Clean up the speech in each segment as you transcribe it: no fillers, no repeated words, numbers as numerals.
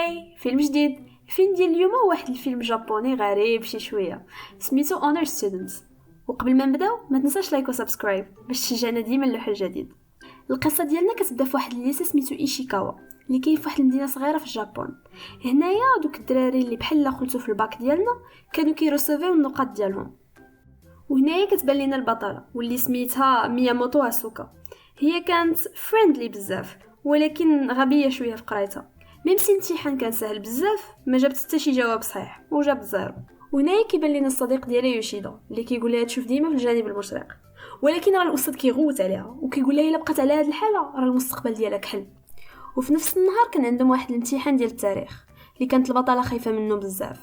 هاي فيلم جديد. الفيلم ديال اليوم هو واحد الفيلم جابوني غريب شي شويه سميتو اونر ستودنتس. وقبل ما نبداو ما تنساش لايك وسبسكرايب باش تشجعنا ديما نلوحو الجديد. القصه ديالنا كتبدا في واحد الليسه سميتو ايشيكاوا اللي كاين في واحد المدينه صغيره في اليابان. هنايا دوك الدراري اللي بحال خلتو في الباك ديالنا كانوا كيرسيفيو النقاط ديالهم. وهنايا كتبان لينا البطله واللي سميتها مياموتو اسوكا. هي كانت فريندلي بزاف ولكن غبيه شويه في قرايتها. ميمسي الامتحان كان سهل بزاف ما جابت حتى شي جواب صحيح وجابت زيرو. وهنايا كيبان لينا الصديق ديالها يوشيدا اللي كيقول لها تشوف ديما في الجانب المشرق، ولكن راه الاستاذ كيغوت عليها وكيقول لها الا بقات على هذه الحاله راه المستقبل ديالها كحل. وفي نفس النهار كان عندهم واحد الامتحان ديال التاريخ اللي كانت البطله خايفه منه بزاف.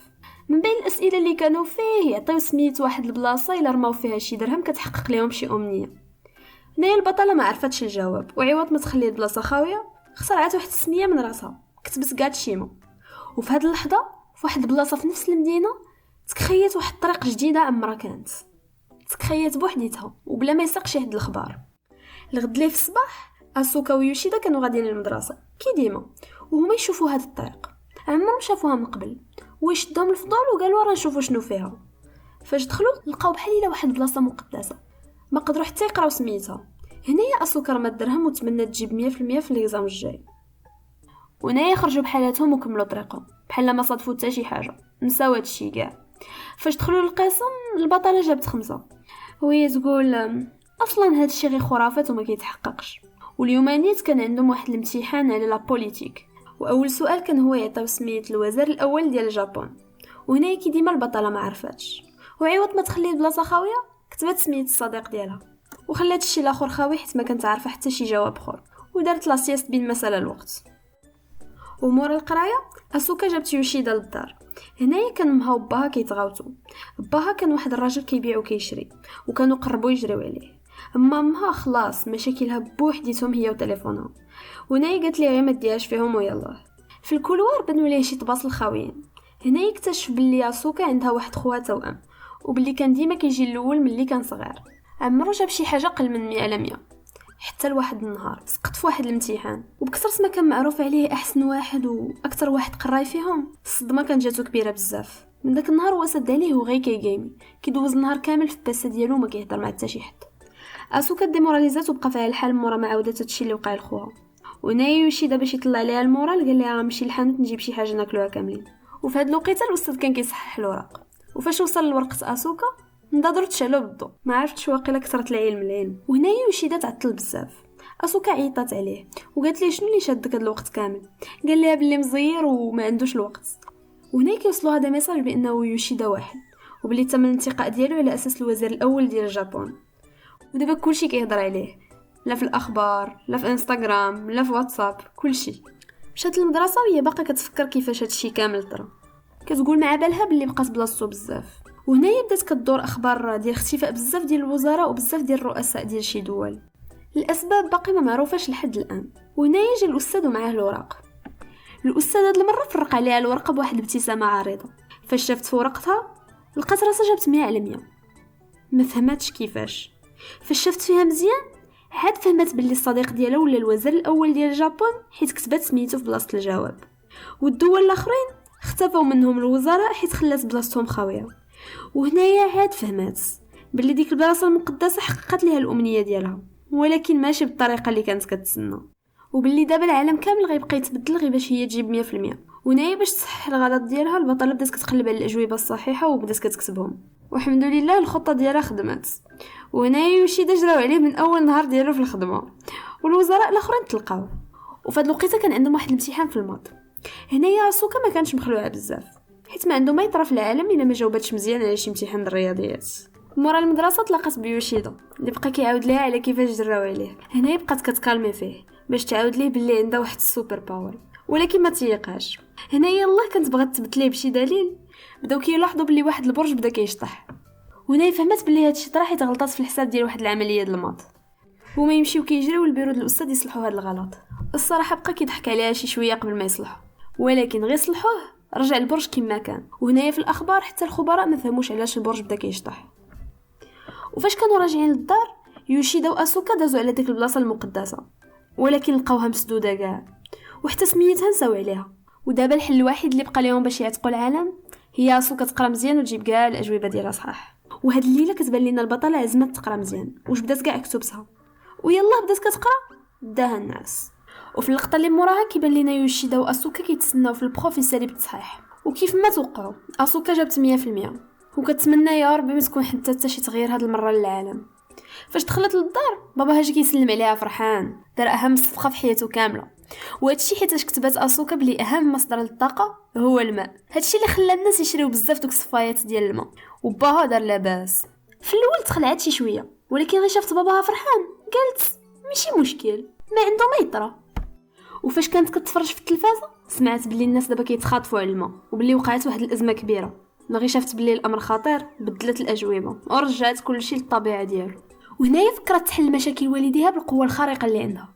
من بين الاسئله اللي كانوا فيه يعطيو سميت واحد البلاصه الا رماو فيها شي درهم كتحقق لهم شي امنيه. هنايا البطله ما عرفتش الجواب وعوض ما تخلي البلاصه خاويه اخترعت واحد السميه من راسها كتبت غاتشيما. وفي هذه اللحظه في واحد البلاصه في نفس المدينه تخيلت واحد الطريق جديده عمرها كانت تخيلت بوحديتها وبلا ما يسق شي حد الخبار. الغد لي في الصباح اسوكا ويوشيدا كانوا غاديين للمدرسه كي ديما وهما يشوفوا هذا الطريق عمرهم شافوها من قبل ويشدهم الفضول وقالوا راه نشوفوا شنو فيها. فاش دخلوا لقاو بحال الا واحد البلاصه مقدسه ما قدروا حتى يقراو سميتها. هنايا اسوكا رمات درهم وتمنى تجيب 100% في ليكزام الجاي. ونايا خرجوا بحالاتهم وكملوا طريقهم بحال ما صادفوا حتى شي حاجه نساو هادشي كاع. فاش دخلوا للقسم البطله جابت 5 وهي تقول اصلا هادشي غير خرافات وما كيتحققش. واليومانيت كان عندهم واحد الامتحان على لا بوليتيك واول سؤال كان هو يعطيو سميت الوزير الاول ديال اليابان. وهنايا كي ديما البطله ما عرفاتش وعوض ما تخلي البلاصه خاويه كتبت سميت الصديق ديالها وخلات الشيء الاخر خاوي حيت ما كانت عارفه حتى شي جواب اخر ودارت لا سياست بين مساله الوقت. ومورا القرايه اسوكا جابت يوشيدا للدار. هنايا كان امها وباها كيتغاوتوا. باها كان واحد الراجل كيبيع وكيشري وكانوا قربوا يجريو عليه. اما امها خلاص مشاكلها بوحديتهم هي وتليفونها. ونايا قالت لي غير ما دياش فيهم ويلا. في الكولوار بانوا ليه شي طباصل خاويين. هنايا اكتشف بلي اسوكا عندها واحد خوها توأم وبلي كان ديما كيجي الاول ملي كان صغير عمرو جاب شي حاجه قل من 100 على 100 حتى لواحد النهار سقط في واحد الامتحان وبكثرة ما كان معروف عليه احسن واحد واكثر واحد قراي فيهم الصدمه كانت جاتو كبيره بزاف. من داك النهار هو سد عليه وغير كيجيمي كيدوز النهار كامل في الباسه ديالو وما كيهضر مع حتى شي حد. اسوكا ديموراليزات وبقى فيها الحال مورا ما عاودت هادشي اللي وقع لخوها. ونايا يوشيدا باش يطلع عليها المورال قال لها نمشي للحانوت نجيب شي حاجه ناكلوها كاملين. وفي هاد الوقيته الاستاذ كان كيصحح الوراق وفاش وصل لورقه اسوكا نضروا تشعلوا بالضو ما عرفتش واقيلا كثرت العلم. وهنايا يوشيدا تعطل بزاف. اسوكا عيطات عليه وقالت ليه شنو اللي شادك هاد الوقت كامل قال لها بلي مزير وما عندوش الوقت. وهنايا كيوصلوا هذا ميساج بانه يوشيدا واحد وبلي تم الانتقاء ديالو على اساس الوزير الاول ديال اليابان. ودابا كلشي كيهضر عليه لا في الاخبار لا في انستغرام لا في واتساب كلشي. مشات للمدرسه وهي باقا كتفكر كيفاش هادشي كامل طرا كتقول مع بالها بلي بقات بلاصتو بزاف. وهنايا بدات كتدور اخبار ديال اختفاء بزاف ديال الوزراء وبزاف ديال الرؤساء ديال شي دول. الاسباب باقي ما معروفاش لحد الان. وهنايا جا الاستاذ ومعاه الوراق. الاستاذ هاد المره فرق عليها الورقه بواحد الابتسامه عريضه. فاش شافت في ورقتها لقات راسها جابت 100 على 100 ما فهمتش كيفاش. فاش شافت فيها مزيان عاد فهمت باللي الصديق ديالها ولا الوزير الاول ديال اليابان حيت كتبت سميتو في بلاصه الجواب. والدول الاخرين اختفوا منهم الوزراء حيت خلات بلاصتهم خاويه. وهنايا عاد فهمت باللي ديك البلاصه المقدسه حققت ليها الامنيه ديالها ولكن ماشي بالطريقه اللي كانت كتسنى وباللي دابا العالم كامل غيبقى يتبدل غير باش هي تجيب 100%. ونايا باش تصحح الغلط ديالها البطله بدات كتقلب على الاجوبه الصحيحه وبدات كتكتبهم والحمد لله الخطه ديالها خدمت. وهنايا يوشيدا جراو عليه من اول نهار ديالو في الخدمه والوزراء الاخرين تلقاو. وفي هاد الوقيته كان عندهم واحد الامتحان في الماط. هنايا اسوكا ما كانش مخلوعه بزاف حيت ما عنده ما يطرا في العالم الا ما جاوباتش مزيان على شي امتحان الرياضيات. مورا المدرسه تلاقات بيوشيدا اللي بقى كيعاود ليها على كيفاش جراو عليه. هنايا بقات كتكالمي فيه باش تعاود ليه باللي عندها واحد السوبر باور ولكن ما تيقاش. هنايا الله كانت بغات تثبت ليه بشي دليل بداو كيلاحظوا باللي واحد البرج بدا كيشطح. وهنايا فهمت باللي هادشي طرا حيت غلطات في الحساب ديال واحد العمليه ديال الماط. هما يمشيو كيجريو للبيرو ديال الاستاذ يصلحوا هذا الغلط. الصراحه بقى كيضحك عليها شي شويه قبل ما يصلحوا ولكن غير صلحوه رجع البرج كما كان. وهنايا في الاخبار حتى الخبراء ما فهموش علاش البرج بدا كيشطح. وفاش كانوا راجعين للدار يوشيدا واسوكا دازوا على ديك البلاصه المقدسه ولكن لقاوها مسدوده كاع وحتى سميتها نساو عليها ودابا الحل الوحيد اللي بقى ليهم باش يعتقوا العالم هي اسوكا تقرا مزيان وتجيب كاع الاجوبه ديالها صحاح. وهاد الليله كتبان لينا البطله عزمت تقرا مزيان واش بدات كاع كتبتها ويلا بدات كتقرا داها الناس. وفي اللقطه اللي موراها كيبان لينا يوشيدا واسوكا كيتسناو في البروفيسور بالتصحيح، وكيف ما توقعوا اسوكا جابت 100% وكتمنى يا ربي ما تكون حتى شي تغيير هاد المره للعالم. فاش دخلت للدار باباها جا كيسلم عليها فرحان، دار اهم صفقه في حياته كامله. وهادشي حيتاش كتبات اسوكا بلي اهم مصدر للطاقه هو الماء. هادشي اللي خلى الناس يشريو بزاف دوك الصفايات ديال الماء، وباها دار لاباس. في الاول تخلعت شي شويه ولكن غير شافت باباها فرحان قالت ماشي مشكل ما عنده ما يطرى. وفاش كانت كتفرج في التلفازه سمعت بلي الناس دابا كيتخاطفوا على الماء وبلي وقعت واحد الازمه كبيره. ما غير شافت بلي الامر خطير بدلت الاجوبه ورجعت كلشي للطبيعه ديالو. وهنايا فكرت تحل مشاكل والديها بالقوه الخارقه اللي عندها.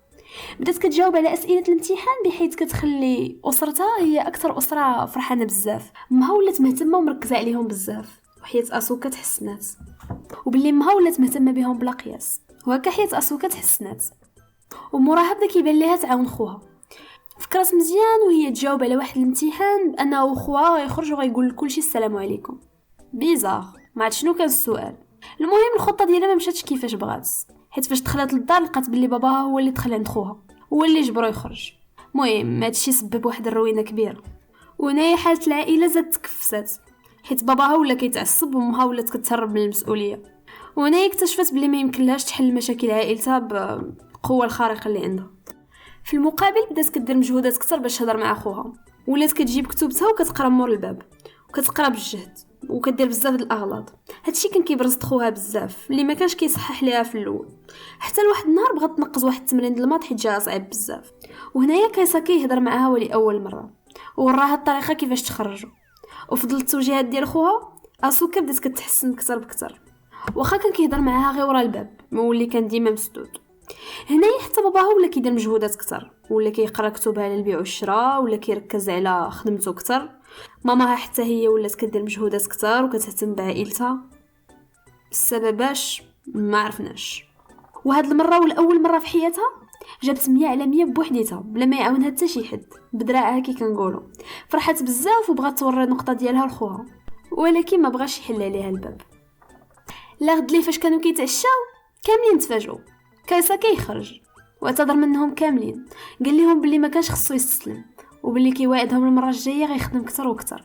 بدات كتجاوب على اسئله الامتحان بحيث كتخلي اسرتها هي اكثر اسره فرحانه بزاف. امها ولات مهتمه ومركزه عليهم بزاف وحياه اسوكا تحسنات، وباللي امها ولات مهتمه بهم بلا قياس وهكا حياه اسوكا تحسنات. وموراها بدا كيبان ليها تعاون خوها. فكرت مزيان وهي تجاوب على واحد الامتحان بانه خوها غيخرج وغيقول لكلشي السلام عليكم. بيزار ما عرفت شنو كان السؤال. المهم الخطه ديالها ما مشاتش كيفاش بغات، حيت فاش دخلت للدار لقات بلي باباها هو اللي دخل عند خوها هو اللي جبرو يخرج. المهم هادشي سبب واحد الروينه كبيره، وهنايا حاله العائله زادت تكفست حيت باباها ولا كيتعصب وامها ولات كتهرب من المسؤوليه. وهنايا اكتشفت بلي ما يمكنلهاش تحل مشاكل عائلتها بالقوه الخارقه اللي عندها. في المقابل بدات كدير مجهودات اكثر باش تهضر مع خوها، ولات كتجيب كتبتها وكتقرا مور الباب وكتقرا بالجهد وكدير بزاف د الاغلاط. هادشي كان كيبرز خوها بزاف اللي ما كانش كيصحح ليها في الاول، حتى لواحد النهار بغات تنقز واحد التمرين د الماط حيت جاها صعيب بزاف. وهنايا كايساكي يهضر معاها ولاول مره وراها الطريقه كيفاش تخرجوا. وفضل التوجيهات ديال خوها اسوكا بدات كتحسن اكثر بكثر، واخا كان كيهضر معاها غير ورا الباب مولي كان ديما مسدود. هنايا حتى باباها ولا كيدير مجهودات اكثر ولا كيقرا كتبها على البيع والشراء ولا كيركز على خدمته اكثر. ماماها حتى هي ولات كدير مجهودات اكثر وكتهتم بعائلتها. السبباش ما عرفناش. وهاد المره ولاول مره في حياتها جابت 100 على 100 بوحديتها بلا ما يعاونها حتى شي حد بدراعها كي كنقولوا. فرحت بزاف وبغات توري النقطه ديالها لخوها ولكن ما بغاش يحل عليها الباب. لا غد لي فاش كانوا كيتعشاو كاملين تفاجئوا. كايساكي يخرج واعتذر منهم كاملين، قال لهم بلي ما كانش خصو يستسلم وبلي كيوعدهم المره الجايه غيخدم اكثر واكثر.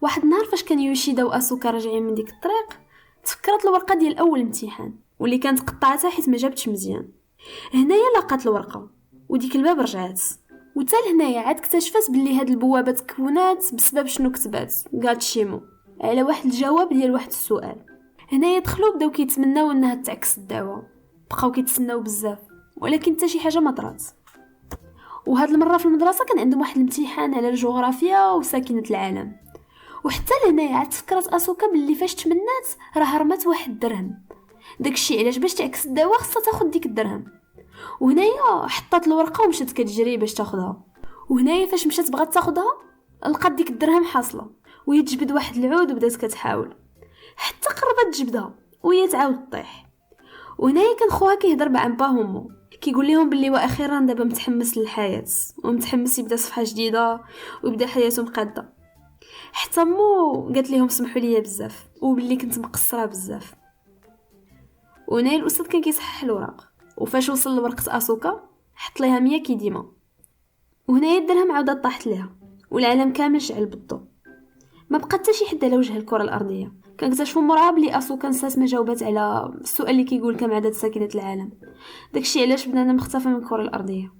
واحد النهار فاش كان يوشيدا واسوكا راجعين من ديك الطريق تفكرت الورقه ديال اول امتحان واللي كانت قطعتها حيت ما جابتش مزيان. هنايا لقات الورقه وديك الباب رجعت، وتا هنايا عاد اكتشفت بلي هاد البوابه تكونات بسبب شنو كتبات قالت شيمو على واحد الجواب ديال واحد السؤال. هنايا دخلوا بداو كيتمناو انها تعكس الدعوه، بقاو كيتسناو بزاف ولكن حتى شي حاجه ما طرات. وهاد المره في المدرسه كان عندهم واحد الامتحان على الجغرافيا وساكنه العالم. وحتى لهنايا عاد فكرت اسوكا باللي فاش تمنات راه رمات واحد الدرهم، داكشي علاش باش تعكس الدعوه خصها تاخذ ديك الدرهم. وهنايا حطات الورقه ومشات كتجري باش تاخذها. وهنايا فاش مشات بغات تاخذها لقات ديك الدرهم حاصله وهي تجبد واحد العود وبدات كتحاول حتى قربت تجبدها وهي تعاود طيح. وهنايا كان خوها كيهضر مع باه وامو كيقول لهم باللي واخيرا دابا متحمس للحياه ومتحمس يبدا صفحه جديده ويبدا حياته مقاده. حتى مو قالت لهم سمحوا لي بزاف وباللي كنت مقصره بزاف. وهنايا الاستاذ كان كيصحح الوراق وفاش وصل لورقه اسوكا حط ليها 100 كي ديما. وهنايا الدرهم عاودة طاحت ليها والعالم كامل شعل بالضوء. ما بقى حتى شي حد على وجه الكره الارضيه. كنكتشفوا موراها بلي اسوكا نسات ما جاوبات على السؤال اللي كيقول كم عدد ساكنه العالم. داكشي علاش بنادم مختفى من الكره الارضيه.